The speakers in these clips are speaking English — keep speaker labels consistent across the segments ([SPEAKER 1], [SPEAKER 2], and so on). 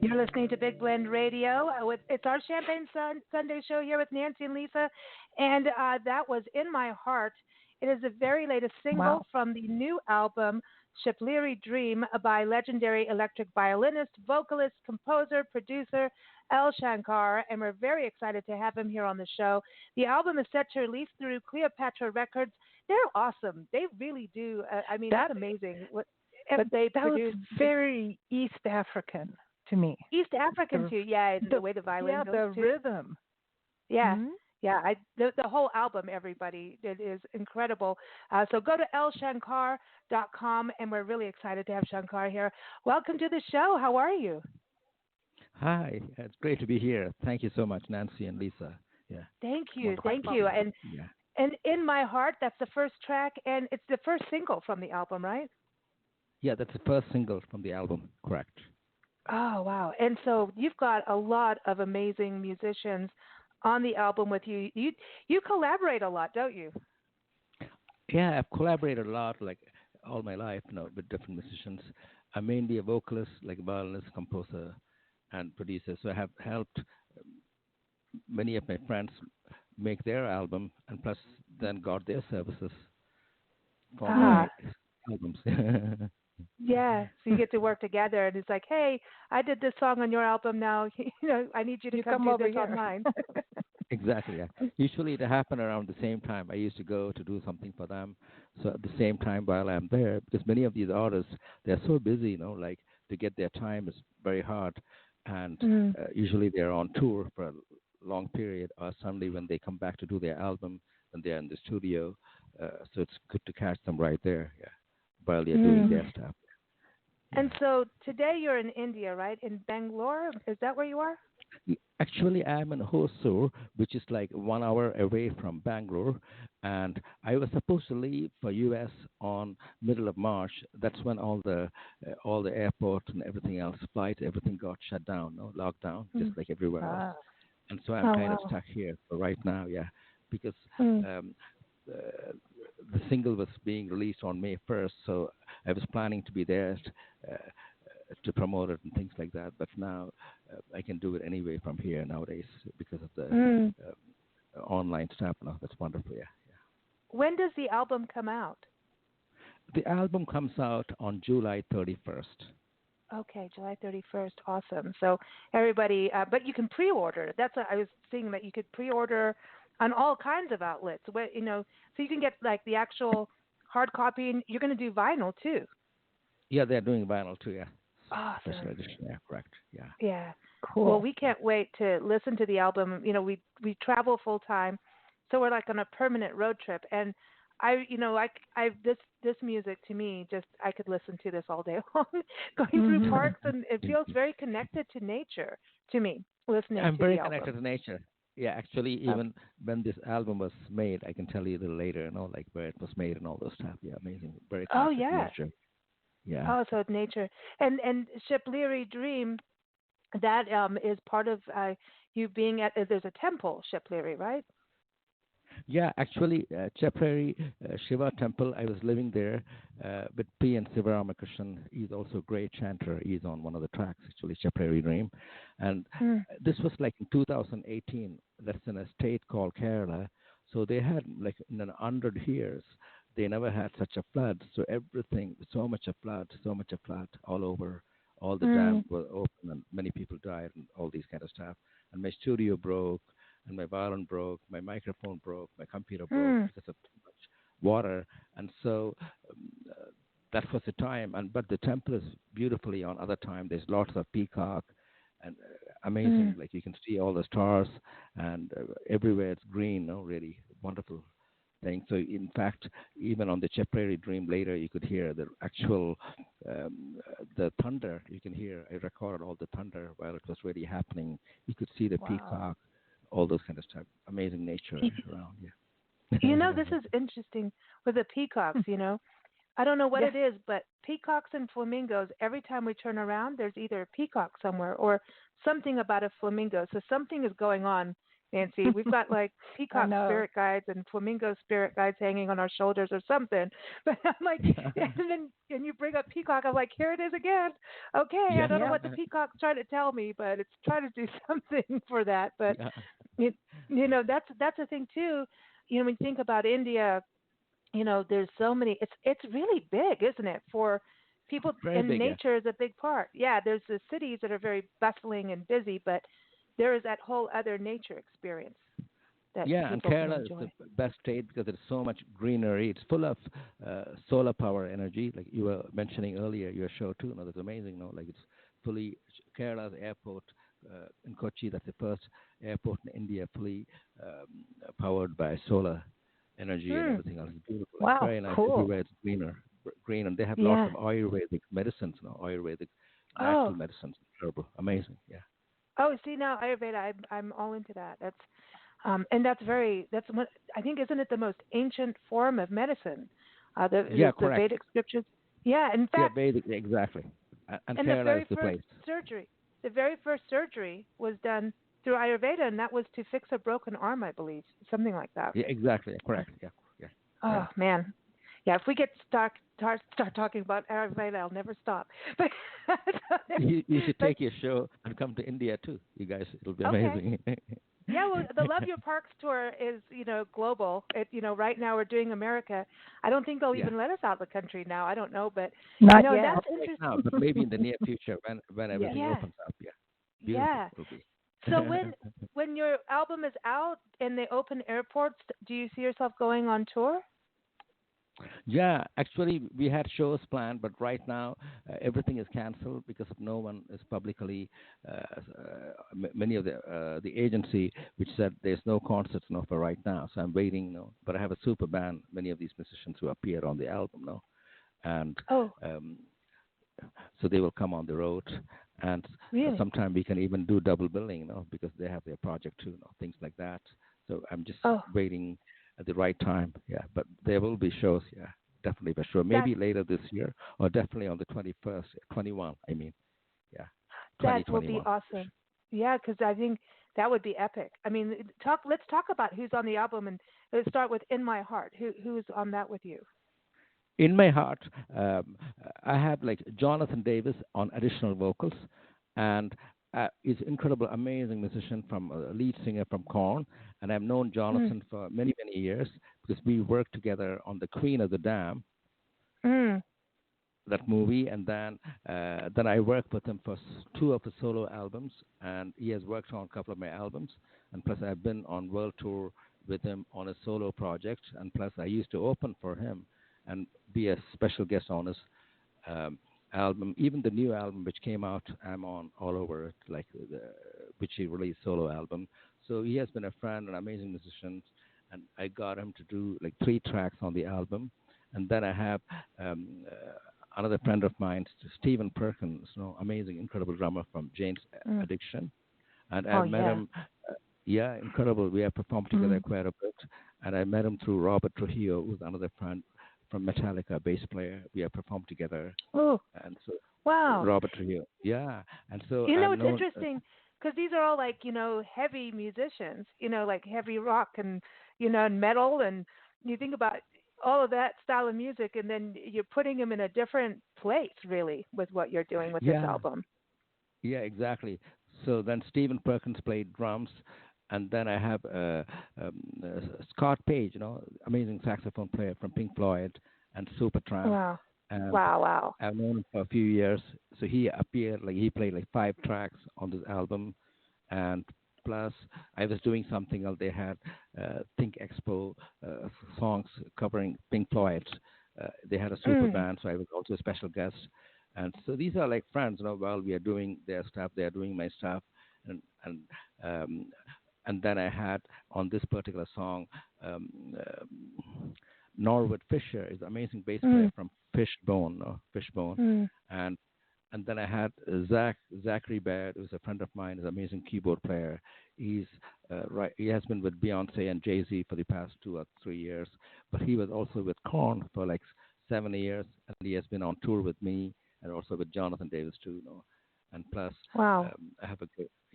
[SPEAKER 1] You're listening to Big Blend Radio. It's our Champagne Sunday show here with Nancy and Lisa, and that was In My Heart. It is the very latest single from the new album, Shipliri Dream, by legendary electric violinist, vocalist, composer, producer, Shankar, and we're very excited to have him here on the show. The album is set to release through Cleopatra Records. They're awesome. They really do. That's amazing. What they produce.
[SPEAKER 2] Was very East African to me.
[SPEAKER 1] East African too, yeah. The way the violin goes
[SPEAKER 2] the
[SPEAKER 1] too.
[SPEAKER 2] rhythm.
[SPEAKER 1] Yeah, yeah. The whole album, everybody, it is incredible. So go to lshankar.com, and we're really excited to have Shankar here. Welcome to the show. How are you?
[SPEAKER 3] Hi, it's great to be here. Thank you so much, Nancy and Lisa. Yeah.
[SPEAKER 1] Thank you. And In My Heart, that's the first track, and it's the first single from the album, right?
[SPEAKER 3] Yeah, that's the first single from the album, correct.
[SPEAKER 1] Oh, wow. And so you've got a lot of amazing musicians on the album with you. You collaborate a lot, don't you?
[SPEAKER 3] Yeah, I've collaborated a lot, like all my life, with different musicians. I'm mainly a vocalist, like a violinist, composer, and producer. So I have helped many of my friends make their album, and plus then got their services for my albums.
[SPEAKER 1] Yeah, so you get to work together, and it's like, hey, I did this song on your album now. I need you to come do
[SPEAKER 2] over
[SPEAKER 1] this
[SPEAKER 2] here.
[SPEAKER 1] on mine.
[SPEAKER 3] Exactly, yeah. Usually it happened around the same time. I used to go to do something for them. So at the same time while I'm there, because many of these artists, they're so busy, like to get their time is very hard. And usually they're on tour for a long period, or suddenly when they come back to do their album, and they're in the studio. So it's good to catch them right there, yeah, while they're doing their stuff. Yeah.
[SPEAKER 1] And so today you're in India, right? In Bangalore? Is that where you are?
[SPEAKER 3] Actually, I'm in Hosur, which is like 1 hour away from Bangalore, and I was supposed to leave for US on middle of March. That's when all the airport and everything else, flights, everything got shut down, locked down, just like everywhere else. And so I'm kind of stuck here for right now, yeah, because the single was being released on May 1st, so I was planning to be there to promote it and things like that. But now I can do it anyway from here nowadays because of the online stuff. That's wonderful, yeah.
[SPEAKER 1] When does the album come out?
[SPEAKER 3] The album comes out on July 31st.
[SPEAKER 1] Okay, July 31st. Awesome. So everybody, but you can pre-order. That's what I was seeing, that you could pre-order on all kinds of outlets. So you can get like the actual hard copy, and you're going to do vinyl too.
[SPEAKER 3] Yeah, they're doing vinyl too. Yeah, special
[SPEAKER 1] Awesome.
[SPEAKER 3] edition. Yeah, correct. Yeah.
[SPEAKER 1] Yeah. Well,
[SPEAKER 2] Cool.
[SPEAKER 1] we can't wait to listen to the album. We travel full time, so we're like on a permanent road trip. And this music to me, just I could listen to this all day long, going through
[SPEAKER 2] Mhm.
[SPEAKER 1] parks, and it feels very connected to nature to me listening
[SPEAKER 3] I'm
[SPEAKER 1] to the
[SPEAKER 3] very connected
[SPEAKER 1] album.
[SPEAKER 3] to nature. Yeah, actually,
[SPEAKER 1] Okay.
[SPEAKER 3] even when this album was made, I can tell you a little later, like where it was made and all those stuff. Yeah, amazing. Very
[SPEAKER 1] Oh
[SPEAKER 3] connected to
[SPEAKER 1] yeah.
[SPEAKER 3] nature. Yeah.
[SPEAKER 1] Oh, so nature and Shipley Dream that is part of you being at. There's a temple, Shipley, right?
[SPEAKER 3] Yeah, actually, Chaprari Shiva Temple, I was living there with P. and Sivaramakrishnan. He's also a great chanter. He's on one of the tracks, actually, Chaprari Dream. And
[SPEAKER 1] Mm.
[SPEAKER 3] this was like in 2018. That's in a state called Kerala. So they had, like, in 100 years, they never had such a flood. So everything, so much of flood all over. All the dams
[SPEAKER 1] Mm.
[SPEAKER 3] were open and many people died and all these kind of stuff. And my studio broke and my violin broke, my microphone broke, my computer broke
[SPEAKER 1] Mm.
[SPEAKER 3] because of too much water. And so that was the time. And but the temple is beautifully on other time. There's lots of peacock and amazing.
[SPEAKER 1] Mm.
[SPEAKER 3] Like you can see all the stars and everywhere it's green. No, really wonderful thing. So in fact, even on the Chaprari Dream later, you could hear the actual the thunder. You can hear. I recorded all the thunder while it was really happening. You could see the
[SPEAKER 2] Wow.
[SPEAKER 3] peacock, all those kind of stuff. Amazing nature
[SPEAKER 1] Y-
[SPEAKER 3] around.
[SPEAKER 1] This
[SPEAKER 3] Yeah.
[SPEAKER 1] is interesting with the peacocks. I don't know what
[SPEAKER 2] Yeah.
[SPEAKER 1] it is, but peacocks and flamingos, every time we turn around, there's either a peacock somewhere or something about a flamingo. So something is going on, Nancy. We've got like
[SPEAKER 2] I
[SPEAKER 1] peacock
[SPEAKER 2] know.
[SPEAKER 1] spirit guides and flamingo spirit guides hanging on our shoulders or something. But I'm like, and you bring up peacock, I'm like, here it is again. Okay, I
[SPEAKER 3] Yeah.
[SPEAKER 1] don't know
[SPEAKER 2] Yeah.
[SPEAKER 1] what the peacock's trying to tell me, but it's trying to do something for that. But
[SPEAKER 3] Yeah.
[SPEAKER 1] it, that's the thing too. When you think about India, there's so many. It's really big, isn't it? For people,
[SPEAKER 3] Very
[SPEAKER 1] and
[SPEAKER 3] big. Yeah.
[SPEAKER 1] nature is a big part. Yeah, there's the cities that are very bustling and busy, but there is that whole other nature experience that
[SPEAKER 3] Yeah, and
[SPEAKER 1] people can
[SPEAKER 3] Kerala is the
[SPEAKER 1] enjoy.
[SPEAKER 3] best state because there's so much greenery. It's full of solar power energy, like you were mentioning earlier, your show too. No, that's amazing. No, like it's fully Kerala's airport in Kochi. That's the first airport in India fully powered by solar energy and
[SPEAKER 1] Hmm.
[SPEAKER 3] everything else. It's beautiful. It's
[SPEAKER 2] Wow.
[SPEAKER 3] very nice.
[SPEAKER 2] Cool.
[SPEAKER 3] Everywhere it's green, and they have lots
[SPEAKER 1] Yeah.
[SPEAKER 3] of Ayurvedic medicines. Ayurvedic natural
[SPEAKER 1] Oh.
[SPEAKER 3] medicines. Incredible, amazing. Yeah.
[SPEAKER 1] Oh. See now, Ayurveda. I'm all into that. And that's very. That's what I think. Isn't it the most ancient form of medicine?
[SPEAKER 3] Yeah,
[SPEAKER 1] The
[SPEAKER 3] correct.
[SPEAKER 1] Vedic scriptures. Yeah. In
[SPEAKER 3] Yeah,
[SPEAKER 1] fact,
[SPEAKER 3] Vedic, exactly. And
[SPEAKER 1] and the
[SPEAKER 3] Kerala is
[SPEAKER 1] very
[SPEAKER 3] the
[SPEAKER 1] first
[SPEAKER 3] place.
[SPEAKER 1] surgery, the very first surgery was done through Ayurveda, and that was to fix a broken arm, I believe, something like that.
[SPEAKER 3] Yeah, exactly. Correct. Yeah, yeah, yeah.
[SPEAKER 1] Oh man, yeah. If we get start talking about Ayurveda, I'll never stop. But
[SPEAKER 3] You should
[SPEAKER 1] but
[SPEAKER 3] take your show and come to India too. You guys, it'll be
[SPEAKER 1] okay.
[SPEAKER 3] amazing.
[SPEAKER 1] Yeah, well, the Love Your Parks tour is, global. Right now we're doing America. I don't think they'll
[SPEAKER 3] Yeah,
[SPEAKER 1] even let us out of the country now. I don't know, but
[SPEAKER 2] Not yet.
[SPEAKER 1] that's
[SPEAKER 3] not right
[SPEAKER 1] interesting.
[SPEAKER 3] now, but maybe in the near future when
[SPEAKER 2] Yeah.
[SPEAKER 3] everything
[SPEAKER 1] Yeah,
[SPEAKER 3] opens up. Yeah, beautiful
[SPEAKER 1] yeah.
[SPEAKER 3] it'll be.
[SPEAKER 1] So when your album is out and they open airports, do you see yourself going on tour?
[SPEAKER 3] Yeah, actually, we had shows planned, but right now everything is canceled because of no one is publicly. Many of the agency which said there's no concerts no for right now, so I'm waiting. No, but I have a super band. Many of these musicians who appear on the album now, and
[SPEAKER 1] Oh,
[SPEAKER 3] um, so they will come on the road, and
[SPEAKER 1] really?
[SPEAKER 3] sometime we can even do double billing, because they have their project too, things like that. So I'm just
[SPEAKER 1] Oh,
[SPEAKER 3] waiting at the right time. Yeah, but there will be shows. Yeah, definitely for sure.
[SPEAKER 1] that
[SPEAKER 3] Maybe later this year, or definitely on the 21st, 21. I mean, yeah,
[SPEAKER 1] that will be
[SPEAKER 3] 2021.
[SPEAKER 1] awesome. Yeah, because I think that would be epic. I mean, Let's talk about who's on the album, and let's start with "In My Heart." Who's on that with you?
[SPEAKER 3] In my heart, I have like Jonathan Davis on additional vocals, and he's incredible, amazing musician from lead singer from Korn, and I've known
[SPEAKER 1] Mm.
[SPEAKER 3] Jonathan for many many years because we worked together on the Queen of the Dam,
[SPEAKER 1] Mm.
[SPEAKER 3] that movie, and then I worked with him for two of his solo albums, and he has worked on a couple of my albums, and plus I've been on world tour with him on a solo project, and plus I used to open for him and be a special guest on his um, album. Even the new album which came out, I'm on all over it, like which he released solo album. So he has been a friend, an amazing musician, and I got him to do like 3 tracks on the album. And then I have um, another friend of mine, Stephen Perkins, amazing, incredible drummer from Jane's
[SPEAKER 1] Mm.
[SPEAKER 3] Addiction, and
[SPEAKER 1] Oh
[SPEAKER 3] I met
[SPEAKER 1] yeah.
[SPEAKER 3] him. Yeah, incredible. We have performed together
[SPEAKER 1] Mm.
[SPEAKER 3] quite a bit, and I met him through Robert Trujillo, who's another friend from Metallica, bass player. We have performed together,
[SPEAKER 1] Oh
[SPEAKER 3] and so
[SPEAKER 1] wow.
[SPEAKER 3] Robert Trujillo. Yeah, and so
[SPEAKER 1] You know,
[SPEAKER 3] I've
[SPEAKER 1] it's
[SPEAKER 3] known.
[SPEAKER 1] interesting because these are all like, heavy musicians, like heavy rock and, and metal. And you think about all of that style of music, and then you're putting them in a different place, really, with what you're doing with this
[SPEAKER 3] Yeah,
[SPEAKER 1] album.
[SPEAKER 3] yeah, exactly. So then Stephen Perkins played drums, and then I have Scott Page, amazing saxophone player from Pink Floyd and Supertramp,
[SPEAKER 1] Wow.
[SPEAKER 3] and
[SPEAKER 1] Wow, wow.
[SPEAKER 3] I've known him for a few years. So he appeared, like he played like 5 tracks on this album, and plus I was doing something else. They had Think Expo songs covering Pink Floyd. They had a super
[SPEAKER 1] Mm.
[SPEAKER 3] band, so I was also a special guest. And so these are like friends, while we are doing their stuff, they are doing my stuff, and and um, and then I had on this particular song, um, Norwood Fisher is an amazing bass player
[SPEAKER 1] Mm.
[SPEAKER 3] from Fishbone,
[SPEAKER 1] Mm.
[SPEAKER 3] and and then I had Zachary Baird, who's a friend of mine, is an amazing keyboard player. He's right. He has been with Beyonce and Jay-Z for the past 2 or 3 years, but he was also with Korn for like 7 years, and he has been on tour with me and also with Jonathan Davis too. And plus,
[SPEAKER 1] Wow.
[SPEAKER 3] I have a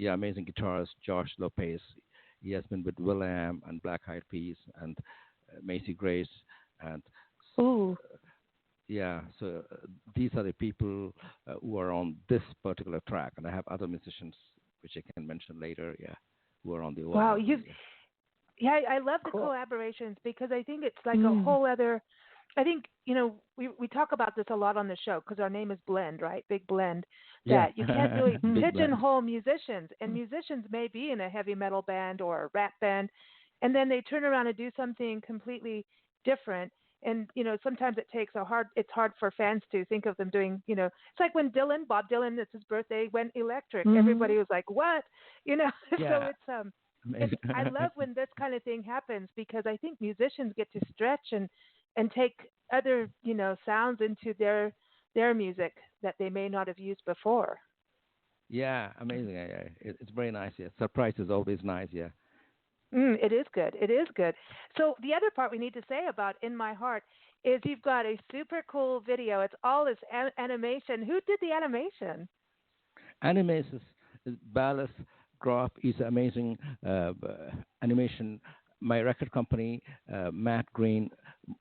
[SPEAKER 3] amazing guitarist, Josh Lopez. He has been with Will.i.am and Black Eyed Peas and Macy Grace, and
[SPEAKER 1] Ooh.
[SPEAKER 3] so these are the people who are on this particular track, and I have other musicians which I can mention later. Yeah, who are on the whole
[SPEAKER 1] Wow.
[SPEAKER 3] album. Yeah.
[SPEAKER 1] Yeah, I love the
[SPEAKER 2] Cool.
[SPEAKER 1] collaborations because I think it's like a
[SPEAKER 2] Mm.
[SPEAKER 1] whole other. I think we talk about this a lot on the show because our name is Blend, right? Big Blend.
[SPEAKER 3] Yeah,
[SPEAKER 1] That you can't really
[SPEAKER 3] big blend.
[SPEAKER 1] pigeonhole musicians, and musicians may be in a heavy metal band or a rap band, and then they turn around and do something completely different. And sometimes it's hard for fans to think of them doing. It's like when Bob Dylan, it's his birthday, went electric.
[SPEAKER 2] Mhm.
[SPEAKER 1] Everybody was like, "What?" So
[SPEAKER 3] Yeah,
[SPEAKER 1] it's I love when this kind of thing happens because I think musicians get to stretch and take other sounds into their music that they may not have used before.
[SPEAKER 3] yeah, amazing. It's very nice. Yeah, surprise is always nice. Yeah.
[SPEAKER 1] It is good. It is good. So the other part we need to say about In My Heart is you've got a super cool video. It's all this animation. Who did the animation?
[SPEAKER 3] Animes is Ballas Groff is amazing b- animation. My record company, Matt Green,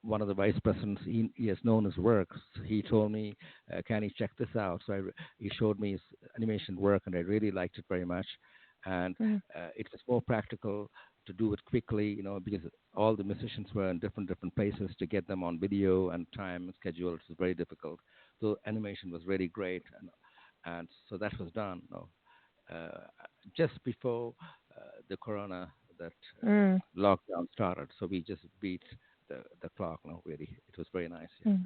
[SPEAKER 3] one of the vice presidents, he has known his work. He told me, "Can you check this out?" So he showed me his animation work, and I really liked it very much. And
[SPEAKER 1] Mm.
[SPEAKER 3] it was more practical to do it quickly, because all the musicians were in different places to get them on video and time and schedule. It was very difficult. So animation was really great, and so that was done uh, just before the corona that
[SPEAKER 1] Mm.
[SPEAKER 3] lockdown started. So we just beat the clock. No, really, it was very nice. Yeah,
[SPEAKER 1] Mm.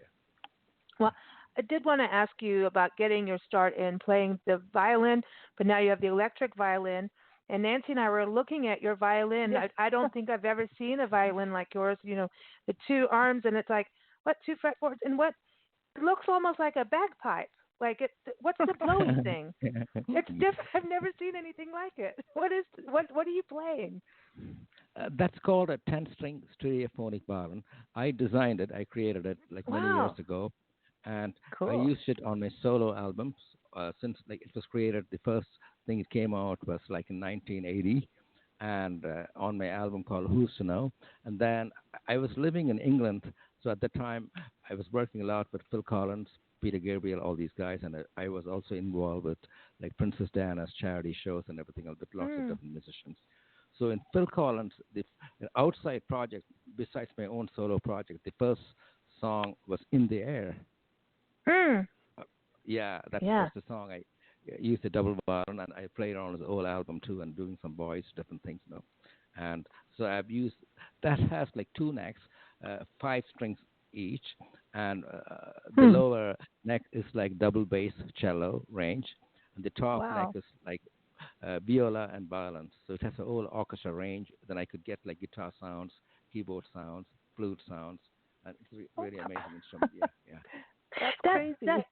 [SPEAKER 1] Well, I did want to ask you about getting your start in playing the violin, but now you have the electric violin. And Nancy and I were looking at your violin.
[SPEAKER 2] Yes.
[SPEAKER 1] I don't think I've ever seen a violin like yours. The 2 arms, and it's like what 2 fretboards, and what it looks almost like a bagpipe. Like it. What's the blowy thing? It's different. I've never seen anything like it. What are you playing?
[SPEAKER 3] That's called a 10-string stereophonic violin. I designed it. I created it like many years
[SPEAKER 1] Wow.
[SPEAKER 3] ago, and I
[SPEAKER 2] Cool.
[SPEAKER 3] used it on my solo albums. Since like it was created, the first thing it came out was like in 1980, and on my album called Who's to Know. And then I was living in England, so at the time I was working a lot with Phil Collins, Peter Gabriel, all these guys, and I was also involved with like Princess Diana's charity shows and everything else with lots of
[SPEAKER 1] Mm.
[SPEAKER 3] different musicians. So in Phil Collins, the outside project, besides my own solo project, the first song was In the Air.
[SPEAKER 1] Mm.
[SPEAKER 3] Yeah,
[SPEAKER 1] Yeah.
[SPEAKER 3] that's the song. I used the double violin and I played on his whole album too, and doing some voice, different things. and so I've used that has like two necks, five strings each, and the
[SPEAKER 2] Hmm.
[SPEAKER 3] lower neck is like double bass cello range, and the top neck
[SPEAKER 2] Wow.
[SPEAKER 3] is like viola and violins. So it has a whole orchestra range. Then I could get like guitar sounds, keyboard sounds, flute sounds, and it's really amazing instrument. Yeah,
[SPEAKER 2] That's
[SPEAKER 1] That
[SPEAKER 2] crazy.
[SPEAKER 1] that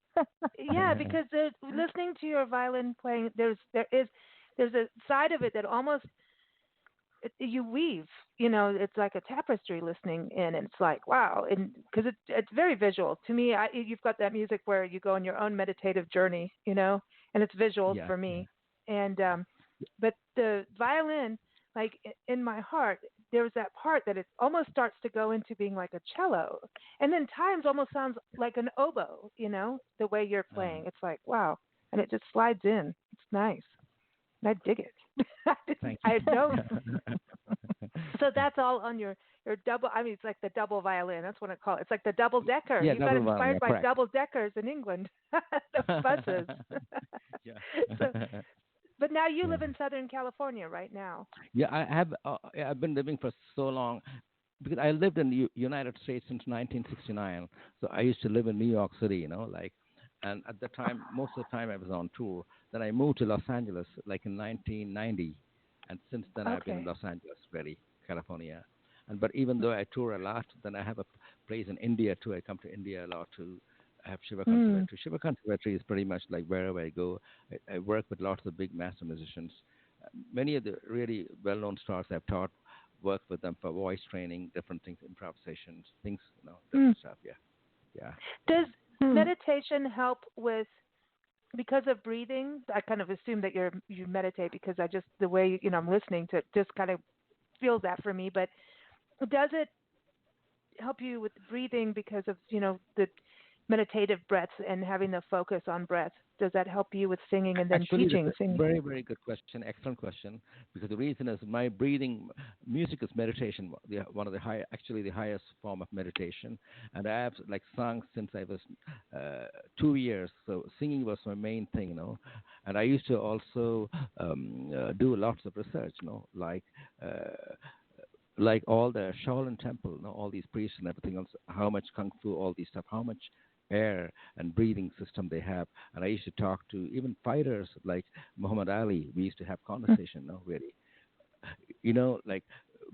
[SPEAKER 1] yeah, because listening to your violin playing, there's a side of it that almost you weave. It's like a tapestry listening in, and it's like wow, and because it's very visual to me. You've got that music where you go on your own meditative journey, and it's visuals
[SPEAKER 3] yeah,
[SPEAKER 1] for
[SPEAKER 3] yeah,
[SPEAKER 1] me. And but the violin, like in my heart, there's that part that it almost starts to go into being like a cello, and then times almost sounds like an oboe. The way you're
[SPEAKER 3] uh,
[SPEAKER 1] playing, it's like wow, and it just slides in. It's nice. I dig it.
[SPEAKER 3] thank you.
[SPEAKER 1] I don't. So that's all on your double. I mean, it's like the double violin. That's what I call it. It's like the double decker.
[SPEAKER 3] Yeah,
[SPEAKER 1] You got
[SPEAKER 3] double violin.
[SPEAKER 1] inspired
[SPEAKER 3] Yeah,
[SPEAKER 1] by
[SPEAKER 3] correct.
[SPEAKER 1] double deckers in England, the buses.
[SPEAKER 3] Yeah.
[SPEAKER 1] So, but now you
[SPEAKER 3] Yeah.
[SPEAKER 1] live in Southern California right now.
[SPEAKER 3] Yeah, I have. I've been living for so long because I lived in the United States since 1969. So I used to live in New York City, like, and at the time, most of the time I was on tour. Then I moved to Los Angeles, like in 1990, and since then I've been in
[SPEAKER 1] Okay.
[SPEAKER 3] Los Angeles, really, California. And but even though I tour a lot, then I have a place in India too. I come to India a lot too. I have Shiva
[SPEAKER 2] Mm.
[SPEAKER 3] Conservatory. Shiva Conservatory is pretty much like wherever I go. I work with lots of big master musicians. Many of the really well-known stars I've taught work with them for voice training, different things, improvisations, things,
[SPEAKER 2] Mm.
[SPEAKER 3] different stuff. Yeah, yeah.
[SPEAKER 1] Does
[SPEAKER 2] Mm.
[SPEAKER 1] meditation help with because of breathing? I kind of assume that you meditate because I just the way I'm listening to it just kind of feels that for me. But does it help you with breathing because of the meditative breaths and having the focus on breath? Does that help you with singing and then
[SPEAKER 3] Actually, that's
[SPEAKER 1] teaching
[SPEAKER 3] a
[SPEAKER 1] singing?
[SPEAKER 3] very, very good question. Excellent question. Because the reason is my breathing, music is meditation. One of the actually the highest form of meditation. And I have like sung since I was 2 years. So singing was my main thing. And I used to also do lots of research, like all the Shaolin Temple, all these priests and everything else, how much kung fu, all these stuff, how much air and breathing system they have. And I used to talk to even fighters like Muhammad Ali. We used to have conversation, no, really. Like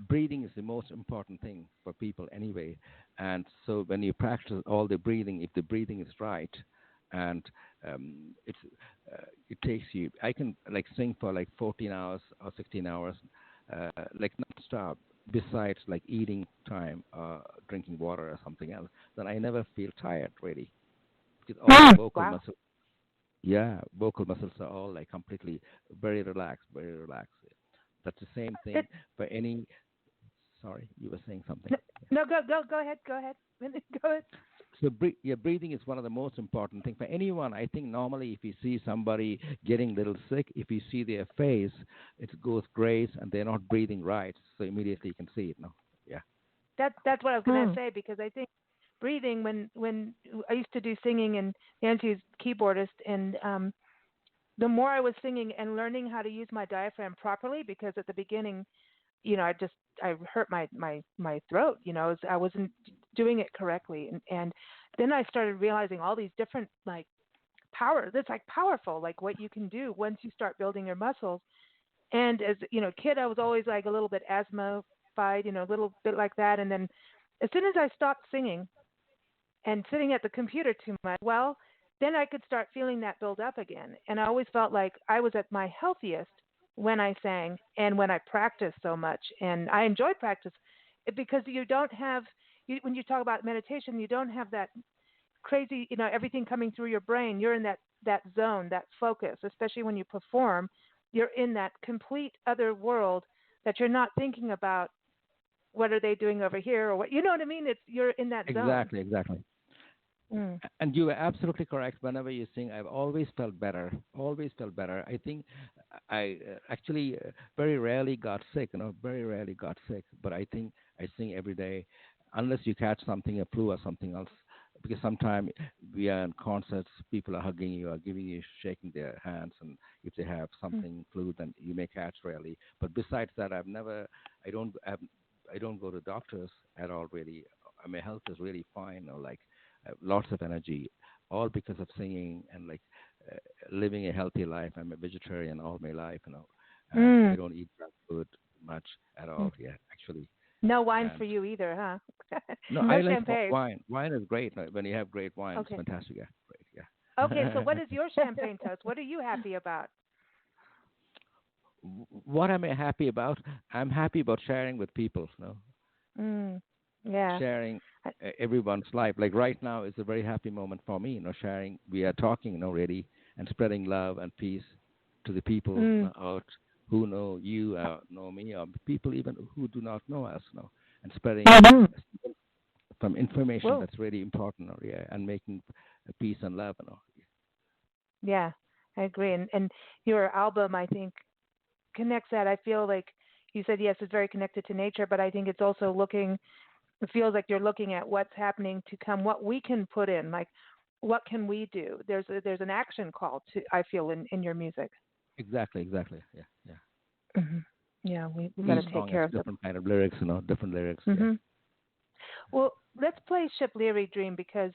[SPEAKER 3] breathing is the most important thing for people anyway. And so when you practice all the breathing, if the breathing is right, and it's it takes you. I can like sing for like 14 hours or 16 hours, like non-stop. Besides like eating time, drinking water or something else, then I never feel tired really because all the
[SPEAKER 2] Mm.
[SPEAKER 3] vocal
[SPEAKER 1] Wow.
[SPEAKER 3] muscles, yeah, vocal muscles are all like completely very relaxed, very relaxed. That's the same
[SPEAKER 1] It,
[SPEAKER 3] thing for any. Sorry, you were saying something.
[SPEAKER 1] no, no, go ahead, go ahead, go ahead.
[SPEAKER 3] So yeah, breathing is one of the most important things for anyone. I think normally if you see somebody getting a little sick, if you see their face, it goes gray and they're not breathing right. So immediately you can see it. No, yeah,
[SPEAKER 1] That's what I was going to
[SPEAKER 2] Mm.
[SPEAKER 1] say because I think breathing when I used to do singing and Nancy's keyboardist and the more I was singing and learning how to use my diaphragm properly because at the beginning I hurt my throat. I wasn't doing it correctly, and then I started realizing all these different like power. That's like powerful, like what you can do once you start building your muscles. And as kid, I was always like a little bit asthma-fied, a little bit like that. And then as soon as I stopped singing and sitting at the computer too much, well, then I could start feeling that build up again. And I always felt like I was at my healthiest when I sang and when I practiced so much. And I enjoy practice because you don't have, when you talk about meditation, you don't have that crazy, everything coming through your brain. You're in that zone, that focus, especially when you perform. You're in that complete other world that you're not thinking about what are they doing over here or what, you know what I mean? You're in that zone.
[SPEAKER 3] exactly, exactly.
[SPEAKER 1] Mm.
[SPEAKER 3] And you were absolutely correct. Whenever you sing, I've always felt better. Always felt better. I think I actually very rarely got sick. Very rarely got sick. But I think I sing every day, unless you catch something, a flu or something else. because sometimes we are in concerts, people are hugging you or giving you, shaking their hands, and if they have something flu, then you may catch rarely. But besides that, I don't, have, I don't go to doctors at all. Really, my health is really fine. Like lots of energy, all because of singing and like uh, living a healthy life. I'm a vegetarian all my life, and I
[SPEAKER 1] Mm.
[SPEAKER 3] don't eat junk food much at all. Yeah, actually,
[SPEAKER 1] No wine for
[SPEAKER 3] and
[SPEAKER 1] you either, huh?
[SPEAKER 3] no, I
[SPEAKER 1] No
[SPEAKER 3] like
[SPEAKER 1] champagne.
[SPEAKER 3] wine. Wine is great. When you have great wine, it's
[SPEAKER 1] Okay.
[SPEAKER 3] fantastic. Yeah, great.
[SPEAKER 1] Okay, so
[SPEAKER 3] Yeah.
[SPEAKER 1] what is your champagne toast? What are you happy about?
[SPEAKER 3] What am I happy about? I'm happy about sharing with people.
[SPEAKER 1] Mm. Yeah.
[SPEAKER 3] Sharing
[SPEAKER 1] I-
[SPEAKER 3] everyone's life. Like right now is a very happy moment for me. Sharing. We are talking, really, and spreading love and peace to the people
[SPEAKER 1] Mm.
[SPEAKER 3] out who know you, know me, or people even who do not know us. And spreading
[SPEAKER 2] Mhm.
[SPEAKER 3] some information
[SPEAKER 1] Whoa.
[SPEAKER 3] that's really important. Yeah, and making peace and love.
[SPEAKER 1] Yeah, I agree. And your album, I think, connects that. I feel like you said yes, it's very connected to nature, but I think it's also looking. It feels like you're looking at what's happening to come, what we can put in, like what can we do. There's an action call to. I feel in your music.
[SPEAKER 3] Exactly. Yeah.
[SPEAKER 1] Hmm. Yeah, we got
[SPEAKER 3] Each
[SPEAKER 1] to take
[SPEAKER 3] song has
[SPEAKER 1] care of them.
[SPEAKER 3] different kind of lyrics, different lyrics. Yeah.
[SPEAKER 1] Hmm. Well, let's play Ship Leary Dream because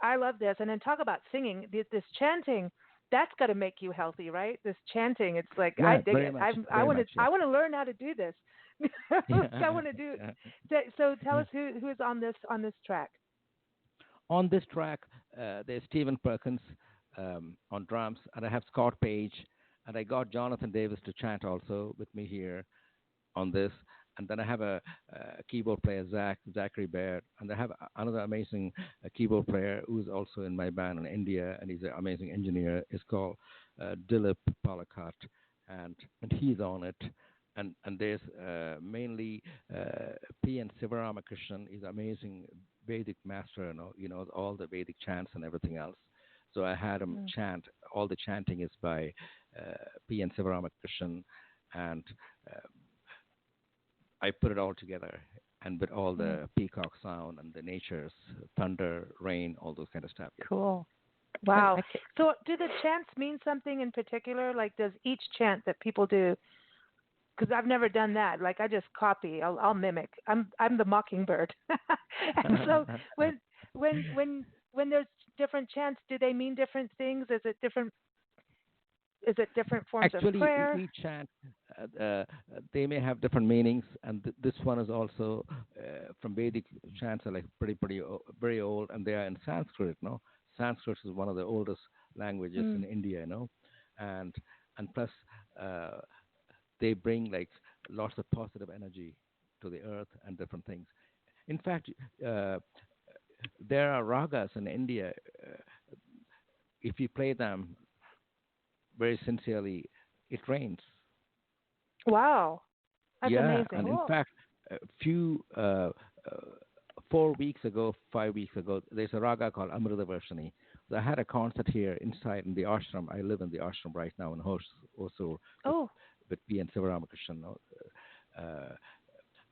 [SPEAKER 1] I love this. And then talk about singing. This chanting, that's got to make you healthy, right? This chanting, it's like I
[SPEAKER 3] Yeah,
[SPEAKER 1] dig
[SPEAKER 3] very
[SPEAKER 1] it.
[SPEAKER 3] much,
[SPEAKER 1] I
[SPEAKER 3] very
[SPEAKER 1] want to
[SPEAKER 3] much. Yeah.
[SPEAKER 1] I want to learn how to do this. I
[SPEAKER 3] Yeah.
[SPEAKER 1] want to do.
[SPEAKER 3] Yeah.
[SPEAKER 1] So tell
[SPEAKER 3] Yeah.
[SPEAKER 1] us who's on this track.
[SPEAKER 3] On this track, there's Stephen Perkins on drums, and I have Scott Page, and I got Jonathan Davis to chant also with me here on this. And then I have a keyboard player, Zachary Baird, and I have another amazing keyboard player who's also in my band in India, and he's an amazing engineer. It's called Dilip Palakat, and he's on it. And there's mainly P. and Sivaramakrishnan. He's amazing Vedic master, all the Vedic chants and everything else. So I had him
[SPEAKER 1] Mm.
[SPEAKER 3] chant. All the chanting is by P. and Sivaramakrishnan, and uh, I put it all together, and with all
[SPEAKER 1] Mm.
[SPEAKER 3] the peacock sound and the nature's thunder, rain, all those kind of stuff. Yeah.
[SPEAKER 2] Cool.
[SPEAKER 1] Wow.
[SPEAKER 2] I ca-
[SPEAKER 1] So do the chants mean something in particular? Like does each chant that people do? Because I've never done that. Like I just copy. I'll mimic. I'm the mockingbird. And so when when there's different chants, do they mean different things? Is it different? Is it different forms of
[SPEAKER 3] Actually,
[SPEAKER 1] prayer?
[SPEAKER 3] each chant, they may have different meanings, and this one is also from Vedic chants are like very old, and they are in Sanskrit. No, Sanskrit is one of the oldest languages in
[SPEAKER 1] Mm.
[SPEAKER 3] India. And plus uh, they bring like lots of positive energy to the earth and different things. In fact, uh, there are ragas in India. If you play them very sincerely, it rains.
[SPEAKER 1] Wow, that's
[SPEAKER 3] Yeah,
[SPEAKER 1] amazing.
[SPEAKER 3] and in
[SPEAKER 2] cool.
[SPEAKER 3] fact, a few 4 weeks ago, 5 weeks ago, there's a raga called Amrita Varshini. So I had a concert here inside in the ashram. I live in the ashram right now in Hosur with
[SPEAKER 1] Oh,
[SPEAKER 3] P. and Sivaramakrishnan. Uh,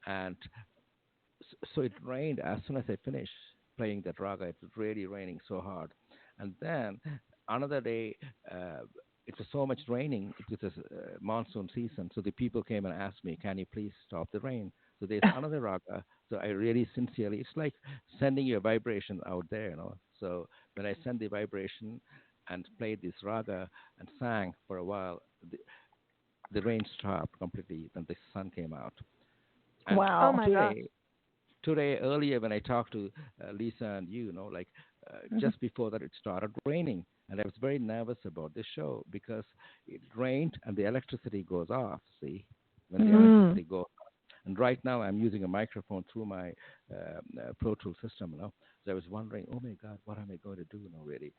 [SPEAKER 3] and so it rained as soon as I finished playing that raga. It was really raining so hard. And then another day, it was so much raining. It was a monsoon season. So the people came and asked me, "Can you please stop the rain?" So there's another raga. So I really sincerely, it's like sending your vibration out there. So when I sent the vibration and played this raga and sang for a while, the rain stopped completely. Then the sun came out. And
[SPEAKER 1] oh
[SPEAKER 2] Wow.
[SPEAKER 1] my gosh.
[SPEAKER 3] today, today earlier when I talked to Lisa and like
[SPEAKER 1] Hmm.
[SPEAKER 3] just before that it started raining, and I was very nervous about this show because it rained and the electricity goes off. See, when the
[SPEAKER 1] Hmm.
[SPEAKER 2] Mm.
[SPEAKER 3] electricity goes off, and right now I'm using a microphone through my Pro Tool system. So I was wondering, oh my God, what am I going to do now, really?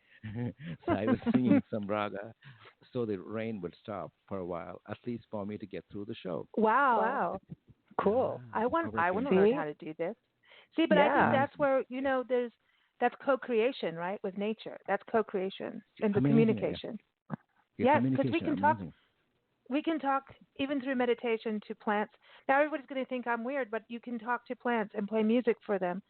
[SPEAKER 3] So I was singing some raga, so the rain would stop for a while, at least for me to get through the show.
[SPEAKER 1] Wow.
[SPEAKER 2] Wow.
[SPEAKER 3] Yeah,
[SPEAKER 2] Cool.
[SPEAKER 1] I
[SPEAKER 3] powerful
[SPEAKER 1] want to learn
[SPEAKER 3] instrument.
[SPEAKER 1] how
[SPEAKER 2] See?
[SPEAKER 1] to do this. See, but I
[SPEAKER 3] It's
[SPEAKER 1] think
[SPEAKER 2] Yeah.
[SPEAKER 1] that's
[SPEAKER 3] amazing.
[SPEAKER 1] where that's co-creation, right, with nature. That's co-creation and the
[SPEAKER 3] Amazing. Yeah.
[SPEAKER 1] communication.
[SPEAKER 3] Your
[SPEAKER 1] Yes, because
[SPEAKER 3] communication, amazing.
[SPEAKER 1] we can talk even through meditation to plants. Now everybody's going to think I'm weird, but you can talk to plants and play music for them,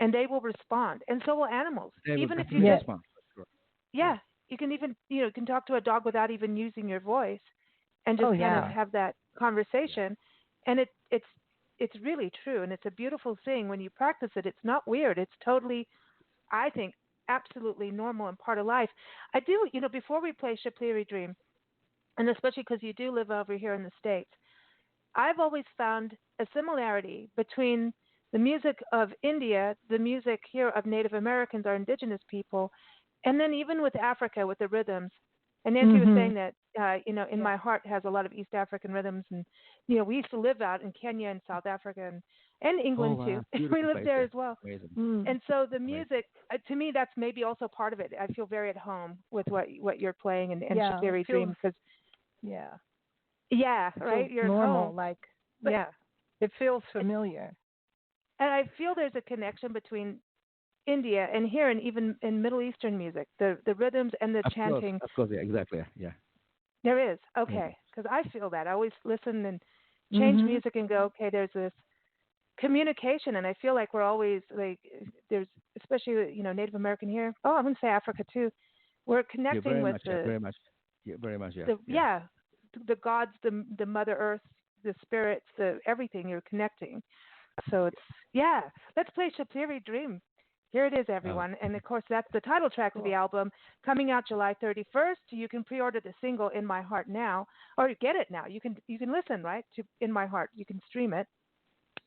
[SPEAKER 1] and they will respond, and so will animals.
[SPEAKER 3] They will
[SPEAKER 1] Even if you
[SPEAKER 3] definitely
[SPEAKER 1] just,
[SPEAKER 3] respond. Sure.
[SPEAKER 1] yeah, you can even, you can talk to a dog without even using your voice, and just
[SPEAKER 2] Oh
[SPEAKER 1] kind of
[SPEAKER 2] yeah.
[SPEAKER 1] have that conversation, and it's really true, and it's a beautiful thing when you practice it. It's not weird. It's totally, I think, absolutely normal and part of life. I do, before we play Shapliri Dream, and especially because you do live over here in the States, I've always found a similarity between the music of India, the music here of Native Americans, our indigenous people, and then even with Africa, with the rhythms. And Nancy was
[SPEAKER 2] Mhm.
[SPEAKER 1] saying that, In
[SPEAKER 2] Yeah.
[SPEAKER 1] My Heart has a lot of East African rhythms. And, we used to live out in Kenya and South Africa and
[SPEAKER 3] Oh
[SPEAKER 1] England too.
[SPEAKER 3] wow,
[SPEAKER 1] We
[SPEAKER 3] beautiful
[SPEAKER 1] lived
[SPEAKER 3] place
[SPEAKER 1] there
[SPEAKER 3] there.
[SPEAKER 1] as well.
[SPEAKER 3] Amazing,
[SPEAKER 2] Mm.
[SPEAKER 1] And so the
[SPEAKER 3] amazing.
[SPEAKER 1] music, to me, that's maybe also part of it. I feel very at home with what you're playing and
[SPEAKER 2] Yeah. It
[SPEAKER 1] Shapliri
[SPEAKER 2] feels.
[SPEAKER 1] Dream because,
[SPEAKER 2] Yeah.
[SPEAKER 1] yeah,
[SPEAKER 2] It feels
[SPEAKER 1] right, you're at
[SPEAKER 2] normal.
[SPEAKER 1] home.
[SPEAKER 2] Like
[SPEAKER 1] But
[SPEAKER 2] yeah. It feels familiar.
[SPEAKER 1] and I feel there's a connection between India and here, and even in Middle Eastern music, the rhythms and the chanting.
[SPEAKER 3] Of course, yeah, exactly, yeah,
[SPEAKER 1] There is
[SPEAKER 3] yeah.
[SPEAKER 1] okay, because I feel that I always listen and change
[SPEAKER 2] Mhm.
[SPEAKER 1] music and go, okay, there's this communication, and I feel like we're always like there's especially Native American here. Oh, I'm gonna say Africa too. We're
[SPEAKER 3] Yeah,
[SPEAKER 1] connecting
[SPEAKER 3] very
[SPEAKER 1] with
[SPEAKER 3] much, yeah, very much, yeah, very much, yeah,
[SPEAKER 1] the
[SPEAKER 3] yeah.
[SPEAKER 1] yeah the gods, the Mother Earth, the spirits, the everything. You're connecting. So it's yeah. Let's play Shapliri Dream. Here it is,
[SPEAKER 3] Oh,
[SPEAKER 1] everyone. And of course, that's the title track to the
[SPEAKER 2] Cool.
[SPEAKER 1] album, coming out July 31st. You can pre-order the single "In My Heart" now, or get it now. You can listen right to "In My Heart." You can stream it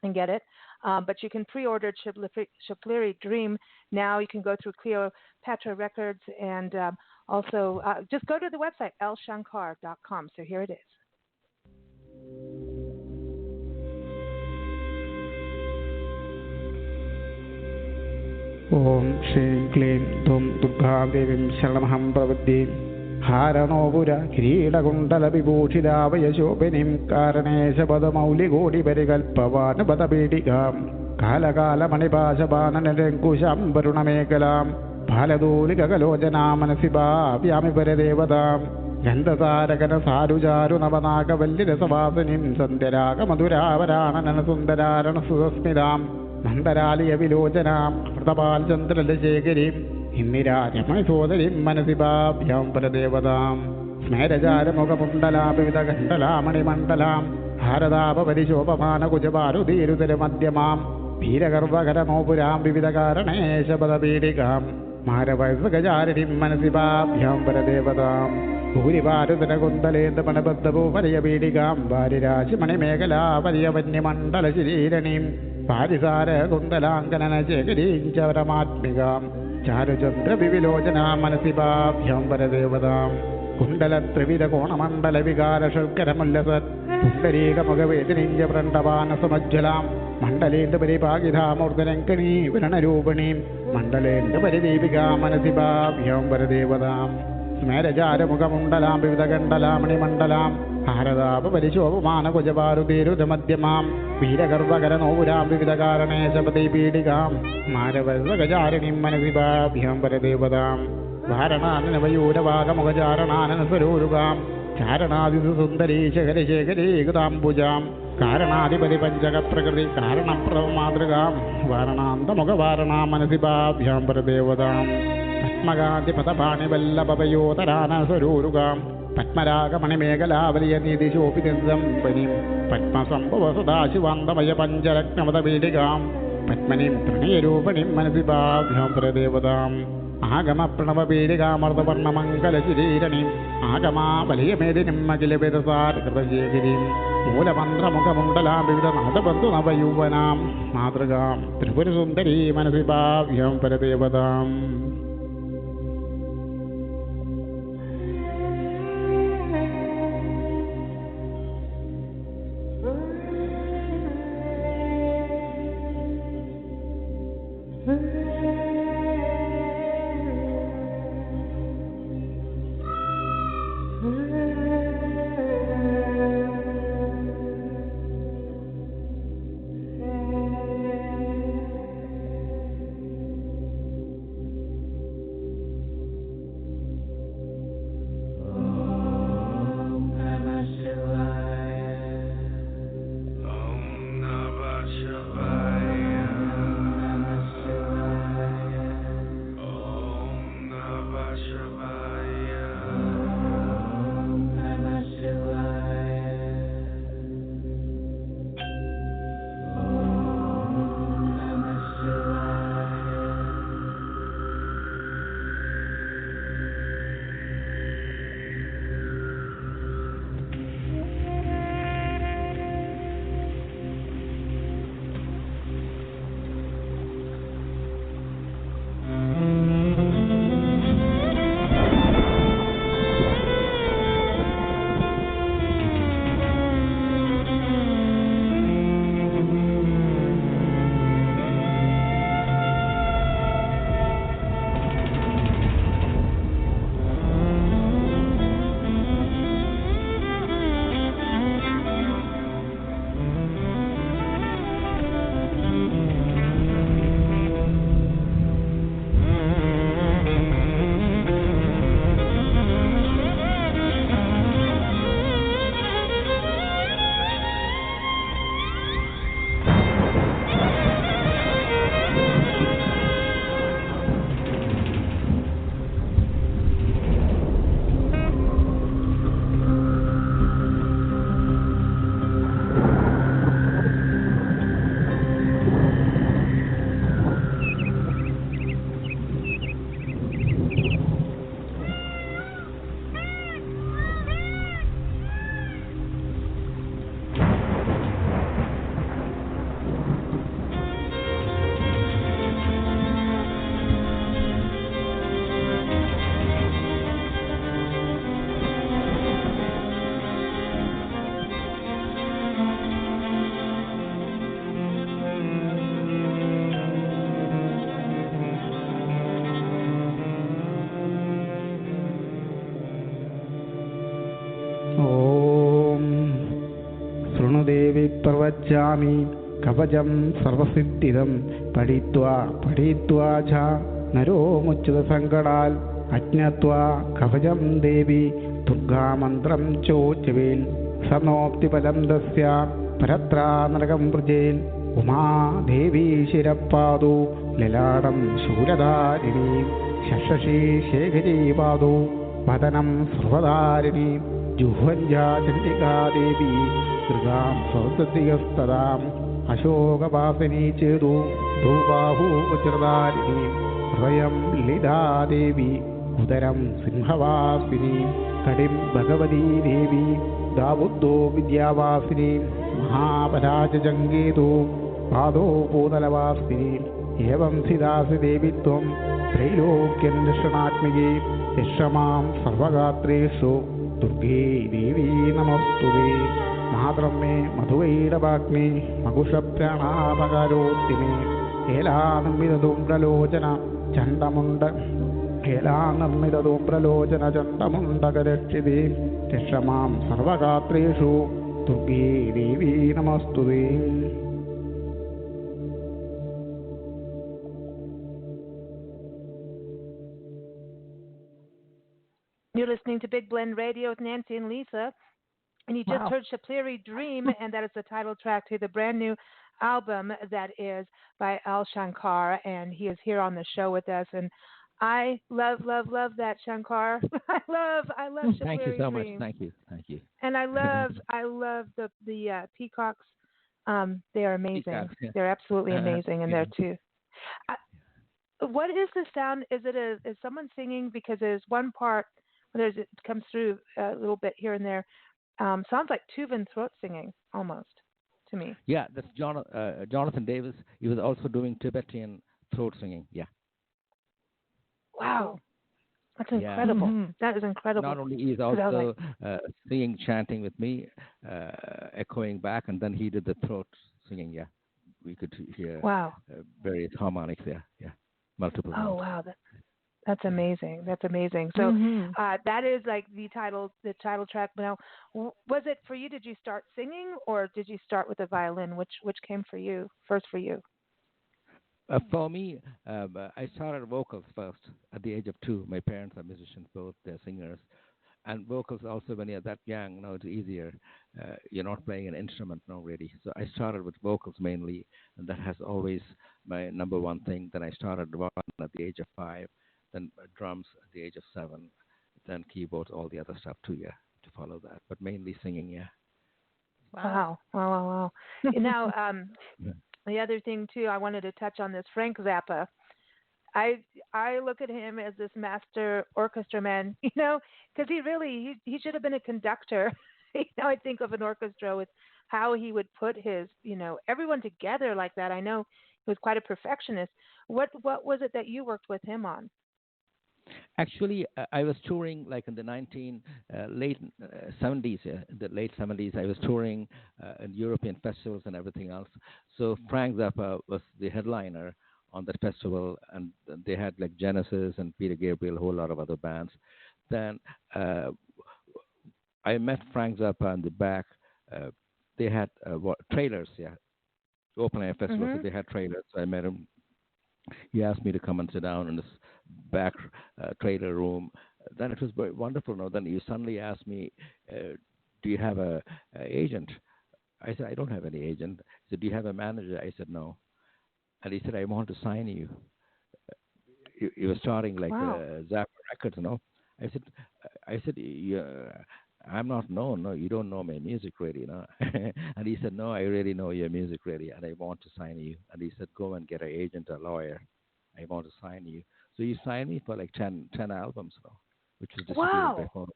[SPEAKER 1] and get it, but you can pre-order Shapliri Dream now. You can go through Cleopatra Records and also just go to the website lshankar.com. So here it is.
[SPEAKER 4] ഓം ശ്രീം ക്ലീം ധും ദുർഗാദേവീം ശരണമഹം പ്രപദ്യേ ഹാരണോപുര കിരീടകുണ്ടലവിഭൂഷിതാവയശോഭിനീം കാരണേശപദമൗലികോടിപരികൽപ്പവാനുപദപീഠികാം കാലകാലമണിപാശപാനനരങ്കുശാം വരുണമേഖലാം ഫാലദൂലികലോചനാമനസി ഭാവ്യാമി പരദേവതാം ഗന്ധസാരകരസാരുചാരു നവനാഗവല്ലിരസവാസിനീം സന്ധ്യരാഗമധുരാവരാണനന സുന്ദരാരണ സുസ്മിതാം നന്ദരാലിയ വിലോചനാം അമൃതപാൽചന്ദ്രലശേഖരീം ഇന്ദിരാരമണി സോദരീം മനസി ഭാവ്യാം പരദേവതാം സ്മേരചാരമുഖമുണ്ടലാപിവിധകണ്ഡലാമണിമണ്ഡലാം ഭാരതാപരിശോഭമാനകുജപാരുതീരുതരമധ്യമാം വീരഗർവകരനോപുരാം വിവിധകാരണേശപദപീഠികാം മാരവൈസൃഗചാരിണീം മനസി ഭാവ്യാം പരദേവതാം ഭൂരിഭാരതകുന്തലേന്ദ്രമണബദ്ധഭൂപരയപീഠികാം വാരിരാശിമണിമേഖലാപര്യവന്യമണ്ഡലശരീരണീം പാരിസാരകുന്തലാങ്കനനശേഖരീം ച പരമാത്മികാം ചാരുചന്ദ്രവിവിലോചനാം മനസി ഭാവ്യാം പരദേവതാം കുണ്ടലത്രിവിധകോണമണ്ഡലവികാരശൽക്കരമുല്ലസത് പുണ്ടരീകമുഖവേദിനിഞ്ച പ്രണ്ഡവാനസമജ്വലാം മണ്ഡലേന്ദ്രപരിപാകിധാമൂർധനങ്കണീവരണരൂപിണീം മണ്ഡലേന്ദ്രപരിദീപികാം മനസി ഭാവ്യാം പരദേവതാം സ്മേരചാരമുഖമുണ്ടലാം വിവിധകണ്ഡലാമണിമണ്ഡലാം ഭാരതാപരിശോഭമാനകുജപാരുതീരുതമധ്യമാം വീരഗർവകരനോപുരാം വിവിധകാരണേശപതിപീഠികാം മാരവസകചാരിണീം മനസി ഭാവ്യാം പരദേവതാം ധാരണാനനമയൂരവാകമുഖചാരണാനനസ്വരൂരുകാം ചാരണാദിസുന്ദരീ ശേഖരശേഖരീകൃതാംബുജാം കാരണാധിപതി പഞ്ചകപ്രകൃതി കാരണപ്രവമാതൃകാം വാരണാന്തമുഖവാരണാം മനസി ഭാവ്യാം പരദേവതാം പത്മകാന്തിപദപാണിവല്ലഭയോതരാനസ്വരൂരുകാം പത്മരാഗമണിമേഖലാവലിയ നീതിശോഭിതമ്പനീം പത്മസംഭവസദാശിവാന്തമയ പഞ്ചരത്നമതപീഠികാം പത്മനീം പ്രണയരൂപണീം മനസി ഭാവ്യാം പരദേവതാം ആഗമപ്രണവപീഠികാമൃതവർണ്ണമംഗലശരീരണീം ആഗമാവലിയമേദിനിം അഖിലവിരസാരകൃതശേഖരീം മൂലമന്ത്രമുഖമുണ്ടലാം വിവിധനാഥബന്ധു നവയൗവനാം മാതൃകാം ത്രിപുരസുന്ദരീ മനസി ഭാവ്യാം പരദേവതാം गच्छामि कवचं सर्वसिद्धिदं पठित्वा च नरो मुच्युतसङ्कटाल् अज्ञात्वा कवचं देवी दुर्गामन्त्रं चोच्चवेल् सनोक्तिफलं दस्य परत्रा नरकं वृजेल् उमा देवी शिरपादौ ललाटं शूलधारिणी शशशी शेखरी पादौ वदनं सर्वधारिणी जुह्वञ्जा चण्डिका देवी दुर्गां सौदधियस्तदाम् अशोकवासिनी चेदु धूबाहु वज्रधारिणी हृदयं लिदा देवी उदरं सिंहवासिनी कटिं भगवती देवी दाबुद्धो विद्यावासिनी महाबलाजङ्गेतु पादो पूतलवासिनी एवं सिदासि देवी त्वं त्रैलोक्यं दर्शनात्मिके यक्षमां सर्वगात्रेषु दुर्गे देवी नमस्तुते मातरं मे मधुवैरवाग्ने मकुशप्राणापकारोऽस्ति मे हेलानम्बितधूम्रलोचन चण्डमुण्डकरक्षिते यक्षमां सर्वगात्रेषु दुर्गे देवी नमस्तुते.
[SPEAKER 1] You're listening to Big Blend Radio with Nancy and Lisa, and you just heard Shapliri Dream, and that is the title track to the brand new album that is by Al Shankar, and he is here on the show with us. And I love that, Shankar. I love Shapliri
[SPEAKER 3] Thank you so
[SPEAKER 1] Dream.
[SPEAKER 3] much. Thank you.
[SPEAKER 1] And I love the peacocks. They are amazing.
[SPEAKER 3] Peacocks, yeah.
[SPEAKER 1] They're absolutely amazing in there too. What is the sound? Is someone singing? Because there's one part. It comes through a little bit here and there. Sounds like Tuvan throat singing almost to me.
[SPEAKER 3] Yeah, that's Jonathan Davis. He was also doing Tibetan throat singing. Yeah.
[SPEAKER 1] Wow, that's incredible.
[SPEAKER 3] Yeah.
[SPEAKER 1] That is incredible.
[SPEAKER 3] Not only he's also singing, chanting with me, echoing back, and then he did the throat singing. Yeah, we could hear various harmonics there. Yeah, multiple.
[SPEAKER 1] Oh
[SPEAKER 3] notes.
[SPEAKER 1] wow, that's amazing. That's amazing. So that is like the title track. Now, was it for you? Did you start singing, or did you start with the violin? Which came for you first? For you?
[SPEAKER 3] For me, I started vocals first at the age of 2. My parents are musicians, both they're singers, and vocals also when you're that young. It's easier. You're not playing an instrument now, really. So I started with vocals mainly, and that has always my number one thing. Then I started violin at the age of 5. Then drums at the age of 7, then keyboards, all the other stuff too, to follow that. But mainly singing,
[SPEAKER 1] Wow. Now, the other thing too, I wanted to touch on this Frank Zappa. I look at him as this master orchestra man, because he should have been a conductor. I think of an orchestra with how he would put his, everyone together like that. I know he was quite a perfectionist. What was it that you worked with him on?
[SPEAKER 3] Actually, I was touring like in the late 70s. In the late 70s, I was touring in European festivals and everything else. So Frank Zappa was the headliner on that festival, and they had like Genesis and Peter Gabriel, a whole lot of other bands. Then I met Frank Zappa in the back. They had trailers, open air festival, so they had trailers. So I met him. He asked me to come and sit down in this back trailer room. Then it was very wonderful. Then he suddenly asked me, do you have a agent? I said, I don't have any agent. He said, do you have a manager? I said, no. And he said, I want to sign you. He was starting like Zappa Records, I said, I'm not known. No, you don't know my music really, And he said, no, I really know your music really, and I want to sign you. And he said, go and get an agent, a lawyer. I want to sign you. So he signed me for like 10 albums, which was distributed by phone.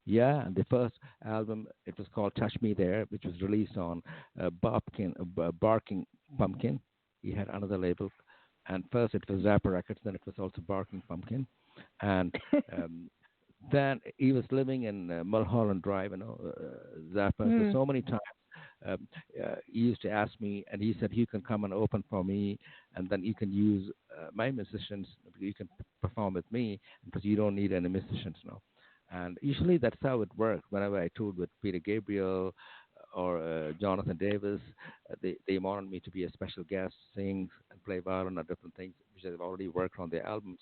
[SPEAKER 3] Yeah, and the first album, it was called Touch Me There, which was released on Barking Pumpkin. He had another label. And first it was Zappa Records, then it was also Barking Pumpkin. And then he was living in Mulholland Drive, Zappa. So many times he used to ask me, and he said, you can come and open for me, and then you can use my musicians. You can perform with me, because you don't need any musicians now. And usually that's how it worked. Whenever I toured with Peter Gabriel or Jonathan Davis. They wanted me to be a special guest, sing and play violin or different things, which I've already worked on their albums.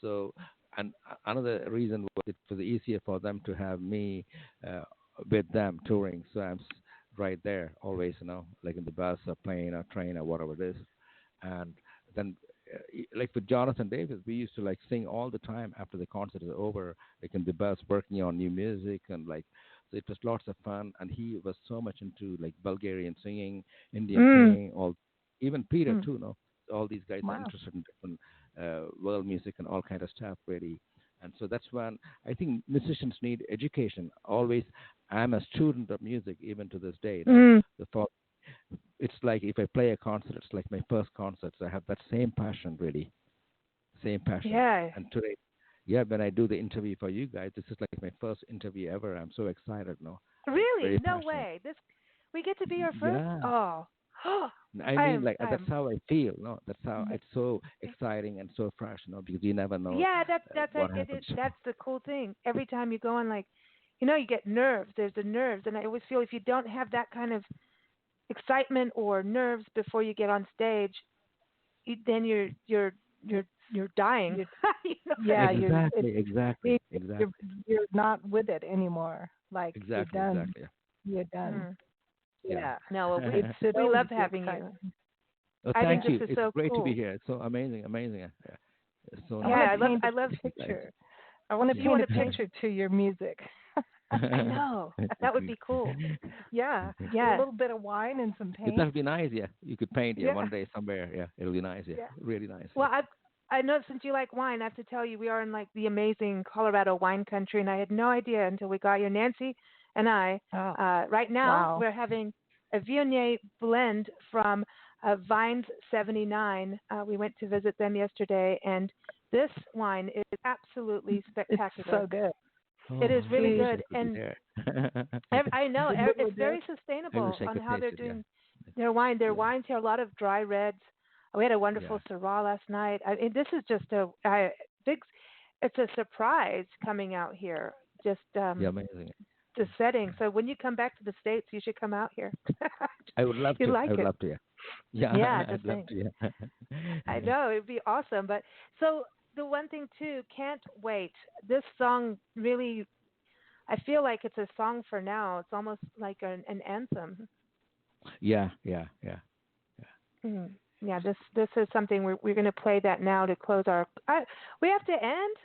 [SPEAKER 3] So, and another reason was it was easier for them to have me with them touring. So I'm right there always, like in the bus or plane or train or whatever it is. And then, like with Jonathan Davis, we used to like sing all the time after the concert is over, like in the bus, working on new music and like. So it was lots of fun, and he was so much into like Bulgarian singing, Indian singing, all even Peter too. No, all these guys are
[SPEAKER 2] Wow.
[SPEAKER 3] interested in different world music and all kind of stuff, really. And so that's when I think musicians need education. Always, I'm a student of music even to this day. The thought, it's like if I play a concert, it's like my first concert. So I have that same passion, really, same passion.
[SPEAKER 1] Yeah.
[SPEAKER 3] And today, yeah, when I do the interview for you guys, this is like my first interview ever. I'm so excited, no?
[SPEAKER 1] Really?
[SPEAKER 3] Very
[SPEAKER 1] No
[SPEAKER 3] passionate.
[SPEAKER 1] way. We get to be your first.
[SPEAKER 3] Yeah.
[SPEAKER 1] Oh.
[SPEAKER 3] I mean, like that's how I feel. No, that's how it's so exciting and so fresh. Because you never know.
[SPEAKER 1] Yeah, that's
[SPEAKER 3] what
[SPEAKER 1] like
[SPEAKER 3] happens.
[SPEAKER 1] that's the cool thing. Every time you go on, like, you get nerves. There's the nerves, and I always feel if you don't have that kind of excitement or nerves before you get on stage, then you're dying.
[SPEAKER 2] Yeah,
[SPEAKER 3] Exactly.
[SPEAKER 2] you're not with it anymore. Like
[SPEAKER 3] Exactly.
[SPEAKER 2] you're done.
[SPEAKER 3] Exactly.
[SPEAKER 2] You're done. Yeah.
[SPEAKER 1] No, we
[SPEAKER 2] always
[SPEAKER 1] love
[SPEAKER 2] be
[SPEAKER 1] having
[SPEAKER 2] exciting.
[SPEAKER 1] you.
[SPEAKER 3] Oh,
[SPEAKER 1] I think
[SPEAKER 3] thank you.
[SPEAKER 1] this is
[SPEAKER 3] It's
[SPEAKER 1] so
[SPEAKER 3] great
[SPEAKER 1] cool.
[SPEAKER 3] to be here. It's so amazing. It's so
[SPEAKER 1] Yeah,
[SPEAKER 3] nice.
[SPEAKER 1] I love
[SPEAKER 2] picture. I want to
[SPEAKER 3] Yeah.
[SPEAKER 2] paint a picture to your music.
[SPEAKER 1] I know. That would be cool.
[SPEAKER 2] Yeah.
[SPEAKER 1] Yeah.
[SPEAKER 2] A little bit of wine and some paint.
[SPEAKER 3] That would be nice. Yeah, you could paint
[SPEAKER 2] Yeah.
[SPEAKER 3] one day somewhere. Yeah, it'll be nice. Yeah, really nice.
[SPEAKER 1] Well, I know since you like wine, I have to tell you we are in like the amazing Colorado wine country, and I had no idea until we got here. Nancy and I, right now, we're having a Viognier blend from Vines 79. We went to visit them yesterday, and this wine is absolutely spectacular.
[SPEAKER 2] So good.
[SPEAKER 1] It is really good,
[SPEAKER 3] I
[SPEAKER 1] and
[SPEAKER 3] there.
[SPEAKER 1] I know it's very
[SPEAKER 3] I
[SPEAKER 1] sustainable
[SPEAKER 3] wish I
[SPEAKER 1] on
[SPEAKER 3] could
[SPEAKER 1] how they're
[SPEAKER 3] taste it,
[SPEAKER 1] doing their wine. Their wines here, a lot of dry reds. We had a wonderful
[SPEAKER 3] Yeah.
[SPEAKER 1] Syrah last night. This is just a big. It's a surprise coming out here. Just
[SPEAKER 3] Yeah, amazing.
[SPEAKER 1] the setting. So when you come back to the States, you should come out here.
[SPEAKER 3] I would love to.
[SPEAKER 1] You like
[SPEAKER 3] I would
[SPEAKER 1] it.
[SPEAKER 3] love to. Yeah.
[SPEAKER 1] Yeah,
[SPEAKER 3] I'd
[SPEAKER 1] just
[SPEAKER 3] love to. Yeah.
[SPEAKER 1] I know it'd be awesome. But so the one thing too, can't wait. This song really, I feel like it's a song for now. It's almost like an anthem.
[SPEAKER 3] Yeah.
[SPEAKER 1] Mm. Yeah, this is something we're going to play that now to close our. We have to end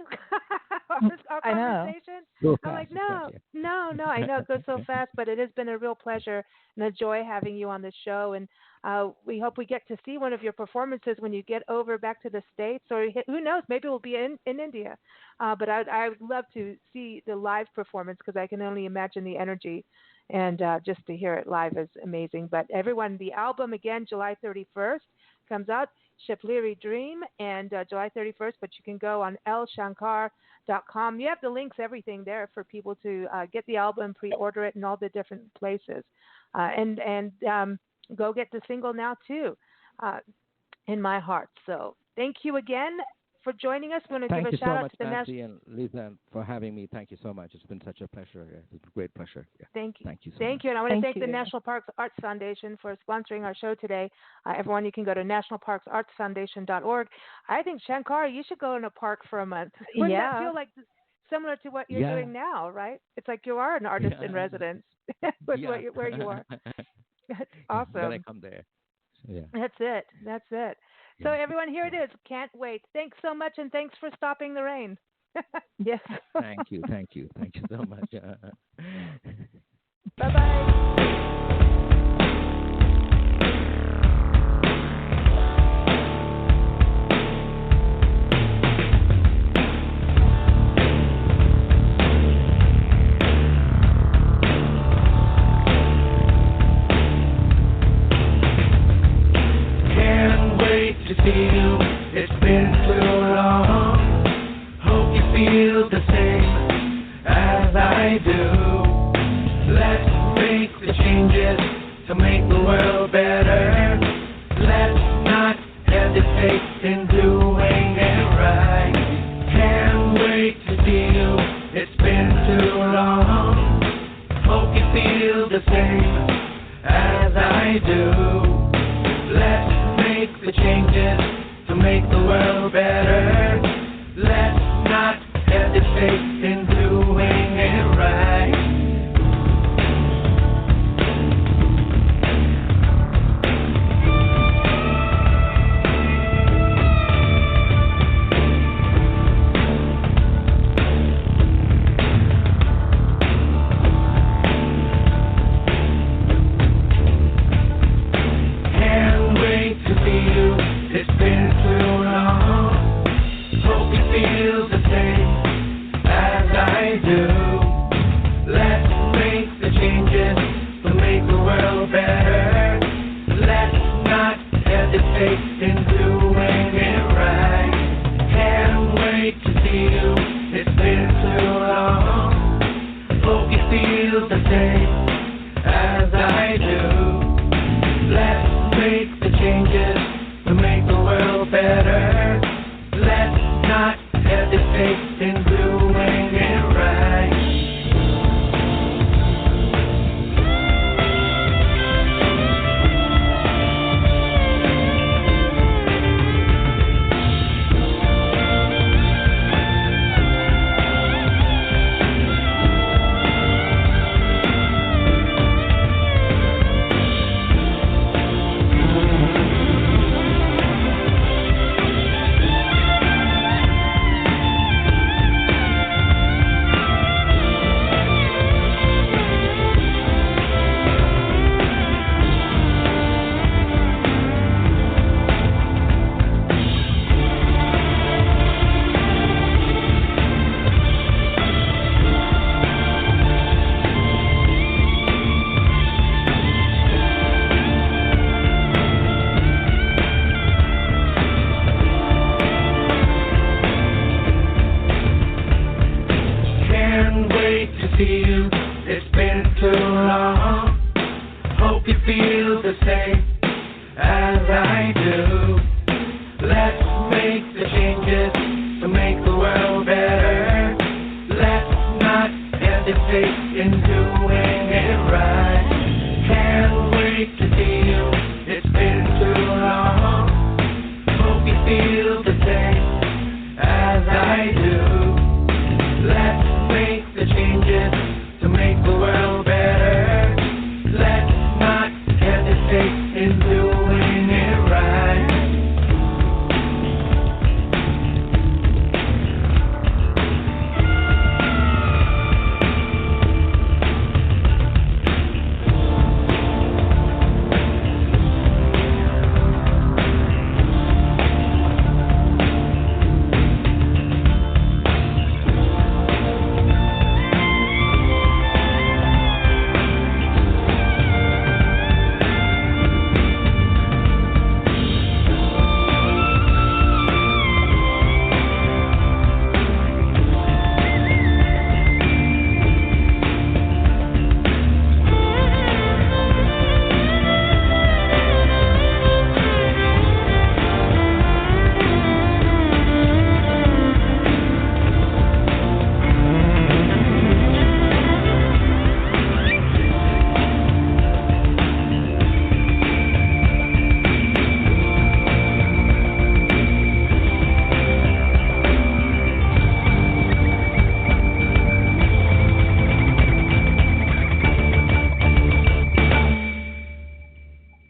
[SPEAKER 1] our
[SPEAKER 2] I know.
[SPEAKER 1] conversation.
[SPEAKER 3] Go
[SPEAKER 1] I'm like,
[SPEAKER 3] fast,
[SPEAKER 1] no. I know it goes so fast, but it has been a real pleasure and a joy having you on the show. And we hope we get to see one of your performances when you get over back to the States, or who knows, maybe we'll be in India. But I would love to see the live performance because I can only imagine the energy. And just to hear it live is amazing. But everyone, the album again, July 31st comes out, Shipliri Dream, and July 31st. But you can go on lshankar.com. You have the links, everything there for people to get the album, pre-order it in all the different places, and go get the single now too, In My Heart. So thank you again for joining us. We want to give a shout out to the
[SPEAKER 3] Nancy and Lisa, for having me. Thank you so much. It's been such a pleasure. Yeah. It's a great pleasure. Yeah.
[SPEAKER 1] Thank you.
[SPEAKER 3] Thank you so
[SPEAKER 1] Thank
[SPEAKER 3] much.
[SPEAKER 1] you. And I want to thank the
[SPEAKER 2] you.
[SPEAKER 1] National Parks Arts Foundation for sponsoring our show today. Everyone, you can go to nationalparksartsfoundation.org. I think, Shankar, you should go in a park for a month. Wouldn't that feel like similar to what you're doing now, right? It's like you are an artist in residence with where you are. That's awesome.
[SPEAKER 3] When I come there. Yeah.
[SPEAKER 1] That's it. So everyone, here it is. Can't wait. Thanks so much, and thanks for stopping the rain.
[SPEAKER 2] Yes.
[SPEAKER 3] Thank you so much.
[SPEAKER 1] Bye-bye.
[SPEAKER 5] To see you, it's been too long. Hope you feel the same as I do. Let's make the changes to make the world better. Let's not hesitate in doing it right. Can't wait to see you, it's been too long. Hope you feel the same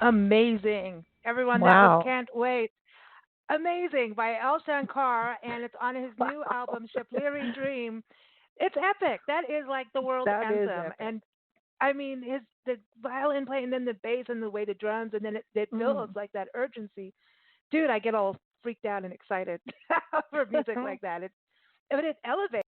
[SPEAKER 1] amazing. Everyone, that was
[SPEAKER 2] Wow.
[SPEAKER 1] Can't Wait. Amazing by El Shankar, and it's on his new album, Shapliri Dream. It's epic. That is like the world
[SPEAKER 2] That is
[SPEAKER 1] anthem.
[SPEAKER 2] epic.
[SPEAKER 1] And I mean, the violin playing, and then the bass, and the way the drums, and then it builds
[SPEAKER 2] Mm.
[SPEAKER 1] like that urgency. Dude, I get all freaked out and excited for music like that. But it elevates.